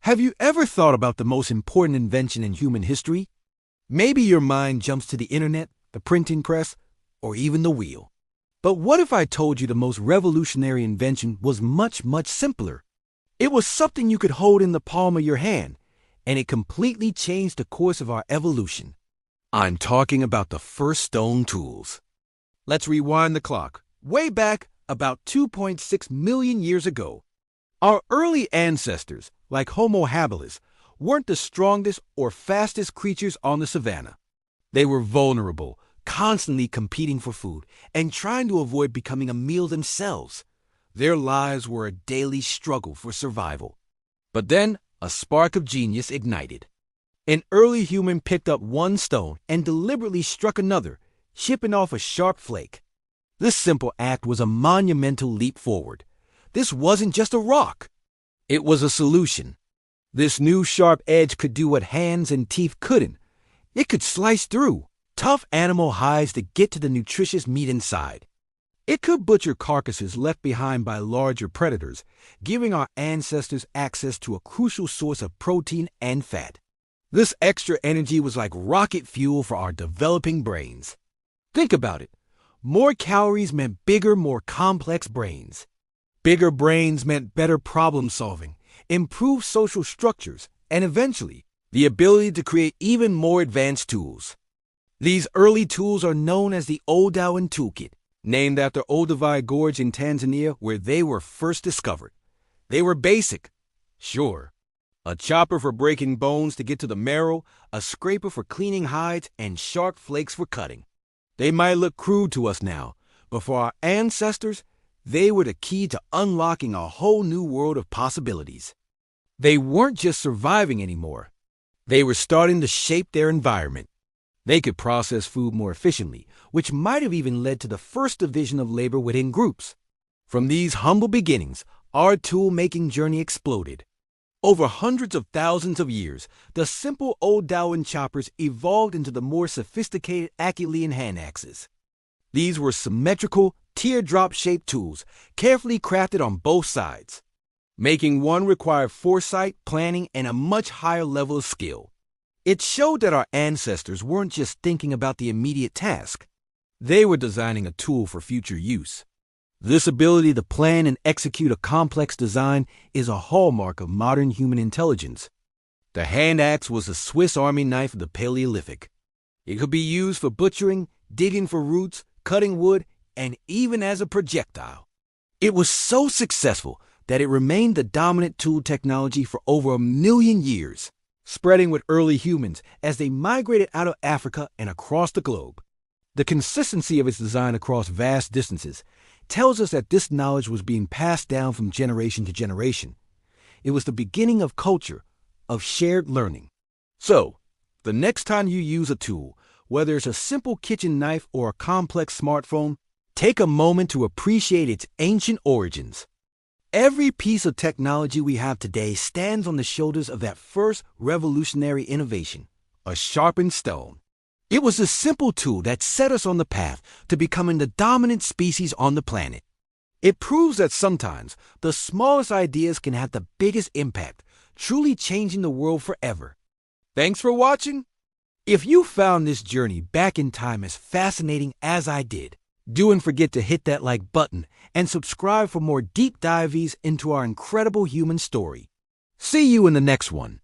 Have you ever thought about the most important invention in human history? Maybe your mind jumps to the internet, the printing press, or even the wheel. But what if I told you the most revolutionary invention was much, much simpler? It was something you could hold in the palm of your hand, and it completely changed the course of our evolution. I'm talking about the first stone tools. Let's rewind the clock, way back about 2.6 million years ago. Our early ancestors, like Homo habilis, weren't the strongest or fastest creatures on the savanna. They were vulnerable, constantly competing for food, and trying to avoid becoming a meal themselves. Their lives were a daily struggle for survival. But then, a spark of genius ignited. An early human picked up one stone and deliberately struck another, chipping off a sharp flake. This simple act was a monumental leap forward. This wasn't just a rock. It was a solution. This new sharp edge could do what hands and teeth couldn't. It could slice through tough animal hides to get to the nutritious meat inside. It could butcher carcasses left behind by larger predators, giving our ancestors access to a crucial source of protein and fat. This extra energy was like rocket fuel for our developing brains. Think about it. More calories meant bigger, more complex brains. Bigger brains meant better problem solving, improved social structures, and eventually, the ability to create even more advanced tools. These early tools are known as the Odawan Toolkit, named after Olduvai Gorge in Tanzania, where they were first discovered. They were basic, sure. A chopper for breaking bones to get to the marrow, a scraper for cleaning hides, and sharp flakes for cutting. They might look crude to us now, but for our ancestors, they were the key to unlocking a whole new world of possibilities. They weren't just surviving anymore. They were starting to shape their environment. They could process food more efficiently, which might have even led to the first division of labor within groups. From these humble beginnings, our tool-making journey exploded. Over hundreds of thousands of years, the simple Odawan choppers evolved into the more sophisticated Acheulean hand axes. These were symmetrical, teardrop-shaped tools, carefully crafted on both sides. Making one required foresight, planning, and a much higher level of skill. It showed that our ancestors weren't just thinking about the immediate task. They were designing a tool for future use. This ability to plan and execute a complex design is a hallmark of modern human intelligence. The hand axe was the Swiss Army knife of the Paleolithic. It could be used for butchering, digging for roots, cutting wood, and even as a projectile. It was so successful that it remained the dominant tool technology for over 1 million years, spreading with early humans as they migrated out of Africa and across the globe. The consistency of its design across vast distances tells us that this knowledge was being passed down from generation to generation. It was the beginning of culture, of shared learning. So, the next time you use a tool, whether it's a simple kitchen knife or a complex smartphone, take a moment to appreciate its ancient origins. Every piece of technology we have today stands on the shoulders of that first revolutionary innovation, a sharpened stone. It was a simple tool that set us on the path to becoming the dominant species on the planet. It proves that sometimes the smallest ideas can have the biggest impact, truly changing the world forever. Thanks for watching. If you found this journey back in time as fascinating as I did, don't forget to hit that like button and subscribe for more deep dives into our incredible human story. See you in the next one.